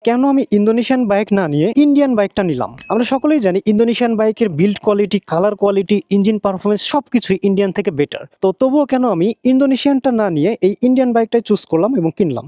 কেন আমি Indonesian bike না নিয়ে ইন্ডিয়ান বাইকটা নিলাম? আমরা সকলেই জানি ইন্দোনেশিয়ান বাইকের build quality, colour quality, engine performance সবকিছুই ইন্ডিয়ান থেকে বেটার। তো তবুও কেন আমি ইন্দোনেশিয়ানটা না নিয়ে এই ইন্ডিয়ান বাইকটাই চুজ করলাম এবং কিনলাম?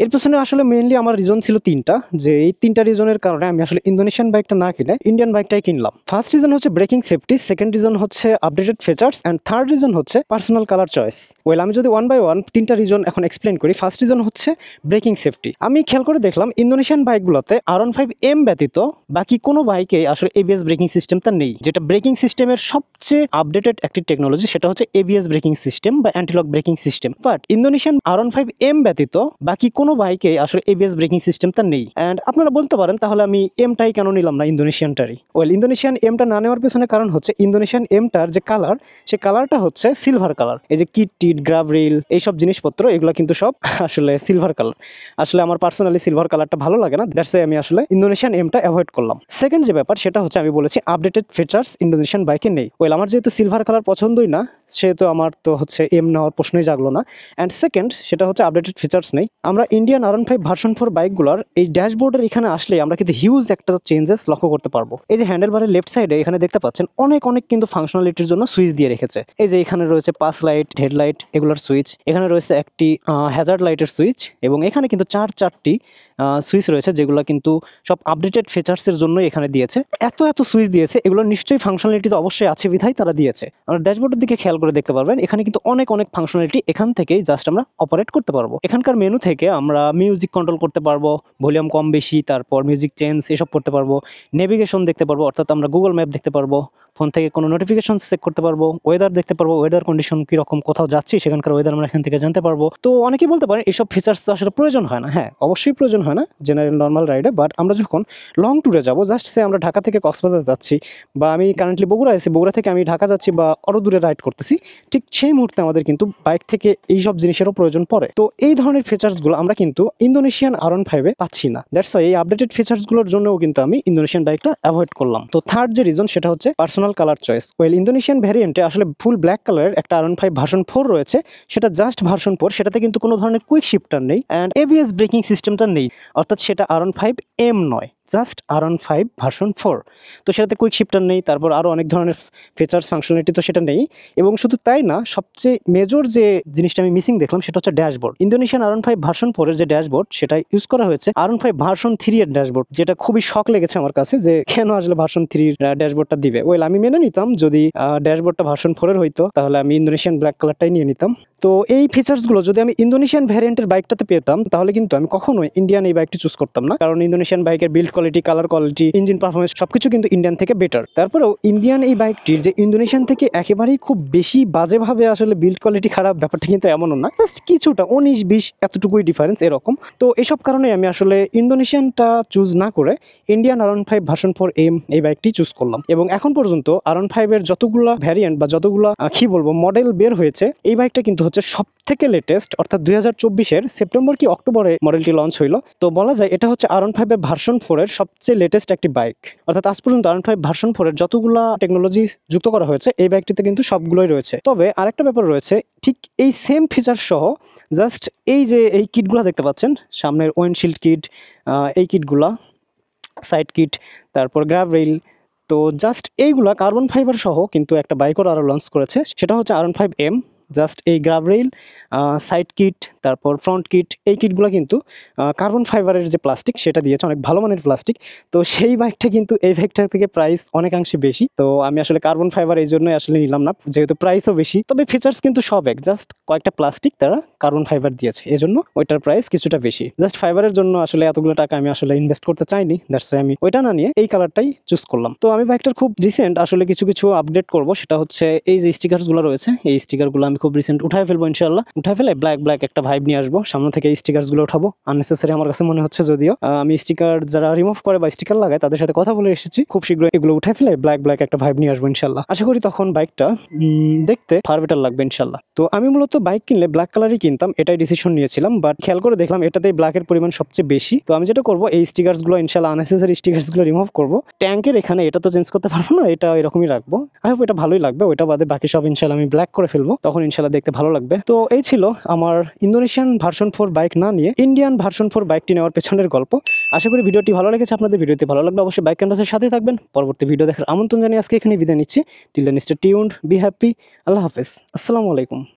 এর পেছনে আসলে মেইনলি আমার রিজন ছিল তিনটা, যে এই তিনটা রিজনের কারণে আমি আসলে ইন্দোনেশিয়ান বাইকটা না কিনে ইন্ডিয়ান বাইকটাই কিনলাম। ফার্স্ট রিজন হচ্ছে ব্রেকিং সেফটি, সেকেন্ড রিজন হচ্ছে updated features, and third reason হচ্ছে পার্সোনাল কালার চয়েস। আমি যদি ওয়ান বাই ওয়ান তিনটা রিজন এখন এক্সপ্লেন করি। ফার্স্ট রিজন হচ্ছে ব্রেকিং সেফটি। আমি খেয়াল করে দেখলাম ইন্দোনেশিয়ান বাইকগুলোতে R15M ব্যতীত বাকি কোনো বাইকে আসলে এবিএস ব্রেকিং সিস্টেমটা নেই, যেটা ব্রেকিং সিস্টেমের সবচেয়ে আপডেটেড একটি টেকনোলজি, সেটা হচ্ছে এবিএস ব্রেকিং সিস্টেম বা anti-lock braking system. But Indonesian R15M ব্যতীত বাকি কোনো বাইকে আসলে এবিএস ব্রেকিং সিস্টেমটা নেই। অ্যান্ড আপনারা বলতে পারেন তাহলে আমি এমটাই কেন নিলাম না ইন্দোনেশিয়ানটারই? ইন্দোনেশিয়ান এমটা না নেওয়ার পেছনে কারণ হচ্ছে ইন্দোনেশিয়ান এমটার যে কালার, সে কালারটা হচ্ছে সিলভার কালার। এই যে কিট টিট, গ্রাব রিল, এইসব জিনিসপত্র এগুলো কিন্তু সব আসলে সিলভার কালার। আসলে আমার পার্সোনালি সিলভার কালারটা ভালো লাগে না, দ্যাটস আমি আসলে ইন্দোনেশিয়ান এমটা অ্যাভয়েড করলাম। সেকেন্ড যে ব্যাপার সেটা হচ্ছে আমি বলেছি আপডেটেড ফিচার্স ইন্দোনেশিয়ান বাইকে নেই। আমার যেহেতু সিলভার কালার পছন্দই না, সেহেতু আমার তো হচ্ছে এম নেওয়ার প্রশ্নই জাগলো না। অ্যান্ড সেকেন্ড সেটা হচ্ছে আপডেটেড ফিচার্স নেই। আমরা ইন্ডিয়ান R15 ভার্সন 4 বাইকগুলোর এই ড্যাশবোর্ডের এখানে আসলে আমরা কিন্তু হিউজ একটা চেঞ্জেস লক্ষ্য করতে পারবো। এই যে হ্যান্ডেল বারের লেফট সাইডে এখানে দেখতে পাচ্ছেন অনেক কিন্তু ফাংশনালিটির জন্য সুইচ দিয়ে রেখেছে। এই যে এখানে রয়েছে পাস লাইট, হেডলাইট এগুলোর সুইচ, এখানে রয়েছে একটি হ্যাজার্ড লাইটের সুইচ, এবং এখানে কিন্তু চারটি সুইচ রয়েছে, যেগুলো কিন্তু সব আপডেটেড ফিচার্সের জন্য এখানে দিয়েছে। এত সুইচ দিয়েছে, এগুলো নিশ্চয়ই ফাংশনালিটি তো অবশ্যই আছে বিধায় তারা দিয়েছে। আমরা ড্যাশবোর্ডের দিকে খেয়াল করে দেখতে পারবেন এখানে কিন্তু অনেক ফাংশনালিটি এখান থেকেই জাস্ট আমরা অপারেট করতে পারবো। এখানকার মেনু থেকে আমরা মিউজিক কন্ট্রোল করতে পারবো, ভলিউম কম বেশি, তারপর মিউজিক চেঞ্জ এসব করতে পারবো, নেভিগেশন দেখতে পারবো, অর্থাৎ আমরা গুগল ম্যাপ দেখতে পারবো, ফোন থেকে কোনো নোটিফিকেশন চেক করতে পারবো, ওয়েদার দেখতে পারবো, ওয়েদার কন্ডিশন কীরকম, কোথাও যাচ্ছি সেখানকার ওয়েদার আমরা এখান থেকে জানতে পারবো। তো অনেকেই বলতে পারেন এসব ফিচার্স তো আসলে প্রয়োজন হয় না। হ্যাঁ, অবশ্যই প্রয়োজন হয় না জেনারেল নর্মাল রাইডে, বাট আমরা যখন লং ট্যুরে যাবো, জাস্ট সে আমরা ঢাকা থেকে কক্সবাজার যাচ্ছি, বা আমি কারেন্টলি বগুড়া আছি, বগুড়া থেকে আমি ঢাকা যাচ্ছি বা আরও দূরে রাইড করতেছি, ঠিক সেই মুহূর্তে আমাদের কিন্তু বাইক থেকে এইসব জিনিসেরও প্রয়োজন পড়ে। তো এই ধরনের ফিচার্সগুলো আমরা কিন্তু ইন্দোনেশিয়ান R15 পাচ্ছি না। দ্যাটস ওয়াই এই আপডেটেড ফিচার্সগুলোর জন্যও কিন্তু আমি ইন্দোনেশিয়ান বাইকটা অ্যাভয়েড করলাম। তো থার্ড যে রিজন সেটা হচ্ছে পার্সোনাল কালার চয়েস। ইন্দোনেশিয়ান ভ্যারিয়েন্টে আসলে ফুল ব্ল্যাক কালারের একটা R15 ভার্সন 4 রয়েছে, সেটা জাস্ট ভার্সন 4, সেটাতে কিন্তু কোনো ধরনের কুইক শিফটার নেই অ্যান্ড এবিএস ব্রেকিং সিস্টেমটা নেই, অর্থাৎ সেটা R15M নয়, জাস্ট R15 ভার্সন 4। তো সেটাতে কুইক শিফটার নেই, তারপর আরও অনেক ধরনের ফিচার্স ফাংশনালিটি তো সেটা নেই। এবং শুধু তাই না, সবচেয়ে মেজর যে জিনিসটা আমি মিসিং দেখলাম সেটা হচ্ছে ড্যাশবোর্ড। ইন্দোনেশিয়ান R15 ভার্সন 4 এর যে ড্যাশবোর্ড, সেটা ইউজ করা হয়েছে R15 ভার্সন 3 এর ড্যাশবোর্ড, যেটা খুবই শক লেগেছে আমার কাছে যে কেন আসলে ভার্সন 3 এর ড্যাশবোর্ডটা দিবে। আমি মেনে নিতাম যদি ড্যাশবোর্ডটা ভার্সন 4 এর হইতো, তাহলে আমি ইন্দোনেশিয়ান ব্ল্যাক কালারটাই নিয়ে নিতাম। তো এই ফিচার্সগুলো যদি আমি ইন্দোনেশিয়ান ভ্যারিয়েন্টের বাইকটাতে পেতাম, তাহলে কিন্তু আমি কখনোই ইন্ডিয়ান এই বাইকটি চুজ করতাম না, কারণ ইন্দোনেশিয়ান বাইকের build quality, colour quality, engine performance সবকিছু কিন্তু ইন্ডিয়ান থেকে বেটার। তারপরেও ইন্ডিয়ান এই বাইকটির যে ইন্দোনেশিয়ান থেকে একেবারেই খুব বেশি বাজেভাবে আসলে বিল্ড কোয়ালিটি খারাপ, ব্যাপারটা কিন্তু এমনও না, জাস্ট কিছুটা 19-20 এতটুকুই ডিফারেন্স এরকম। তো এসব কারণে আমি আসলে ইন্দোনেশিয়ানটা চুজ না করে ইন্ডিয়ান R15 ভার্সন 4M এই বাইকটি চুজ করলাম। এবং এখন পর্যন্ত R15 এর যতগুলো ভ্যারিয়েন্ট বা যতগুলো মডেল বের হয়েছে, এই বাইকটা কিন্তু হচ্ছে সব থেকে লেটেস্ট, অর্থাৎ 2024-এর সেপ্টেম্বর কি অক্টোবরে মডেলটি লঞ্চ হইল। তো বলা যায় এটা হচ্ছে R15 এর ভার্সন 4 এর সবচেয়ে লেটেস্ট একটি বাইক, অর্থাৎ আজ পর্যন্ত R15 ভার্সন 4 এর যতগুলো টেকনোলজি যুক্ত করা হয়েছে এই বাইকটিতে কিন্তু সবগুলোই রয়েছে। তবে আরেকটা ব্যাপার রয়েছে, ঠিক এই সেম ফিচার সহ জাস্ট এই যে এই কিটগুলো দেখতে পাচ্ছেন, সামনের উইন্ডশিল্ড কিট, এই কিটগুলা, সাইড কিট, তারপর গ্র্যাব রেইল, তো জাস্ট এইগুলা কার্বন ফাইবার সহ কিন্তু একটা বাইকও আরও লঞ্চ করেছে, সেটা হচ্ছে R15M। জাস্ট এই গ্রাব রেইল, সাইড কিট, তারপর ফ্রন্ট কিট, এই কিটগুলো কিন্তু কার্বন ফাইবারের যে প্লাস্টিক সেটা দিয়েছে, অনেক ভালো মানের প্লাস্টিক। তো সেই বাইকটা কিন্তু এই বাইকটা থেকে প্রাইস অনেকাংশে বেশি। তো আমি আসলে কার্বন ফাইবার এই জন্যই আসলে নিলাম না, যেহেতু প্রাইসও বেশি। তবে ফিচার্স কিন্তু সব এক, জাস্ট কয়েকটা প্লাস্টিক তারা কার্বন ফাইবার দিয়েছে, এই জন্য ওইটার প্রাইস কিছুটা বেশি। জাস্ট ফাইবারের জন্য আসলে এতগুলো টাকা আমি আসলে ইনভেস্ট করতে চাইনি, দ্যাটস ওয়াই আমি ওইটা না নিয়ে এই কালারটাই চুজ করলাম। তো আমি বাইকটার খুব রিসেন্ট আসলে কিছু আপডেট করব, সেটা হচ্ছে এই যে স্টিকারসগুলো রয়েছে, এই স্টিকারগুলো আমি খুব রিসেন্ট উঠায় ফেলবো ইনশাআল্লাহ। উঠায় ফেলে ব্ল্যাক একটা ভাইব নিয়ে আসবো, সামনে থেকে এই স্টিকারসগুলো উঠাবো। আননেসেসারি আমার কাছে মনে হচ্ছে, যদিও আমি স্টিকার যারা রিমুভ করে বা স্টিকার লাগায় তাদের সাথে কথা বলে এসেছি, খুব শীঘ্রই এগুলো উঠায় ফেলে ব্ল্যাক একটা ভাইব নিয়ে আসবো ইনশাআল্লাহ। আশা করি তখন বাইকটা দেখতে ফার বেটার লাগবে ইনশাআল্লাহ। তো আমি মূলত বাইক কিনলে ব্ল্যাক কালারই কিনতাম, এটাই ডিসিশন নিয়েছিলাম, বাট খেয়াল করে দেখলাম এটাতেই ব্ল্যাকের পরিমাণ সবচেয়ে বেশি। তো আমি যেটা করবো, এই স্টিকারসগুলো ইনশাআল্লাহ আননেসেসারি স্টিকারসগুলো রিমুভ করবো। ট্যাঙ্কের এখানে এটা তো চেঞ্জ করতে পারবো না, এটা এরকমই রাখবো। আই হোপ এটা ভালোই লাগবে, ওইটা বাদে বাকি সব ইনশাআল্লাহ আমি ব্ল্যাক করে ফেলবো, তখন ইনশাআল্লাহ দেখতে ভালো লাগবে। তো এই ছিল আমার ইন্দোনেশিয়ান ভার্সন 4 বাইক না নিয়ে ইন্ডিয়ান ভার্সন 4 বাইকটি নেওয়ার পেছনের গল্প। আশা করি ভিডিওটি ভালো লেগেছে আপনাদের। ভিডিওটি ভালো লাগলে অবশ্যই বাইক ক্যানভাসের সাথে থাকবেন। পরবর্তী ভিডিও দেখার আমন্ত্রণ জানিয়ে আজকে এখানে বিদায় নিচ্ছি। Till then stay tuned, be happy. আল্লাহ হাফেজ। আসসালামু আলাইকুম।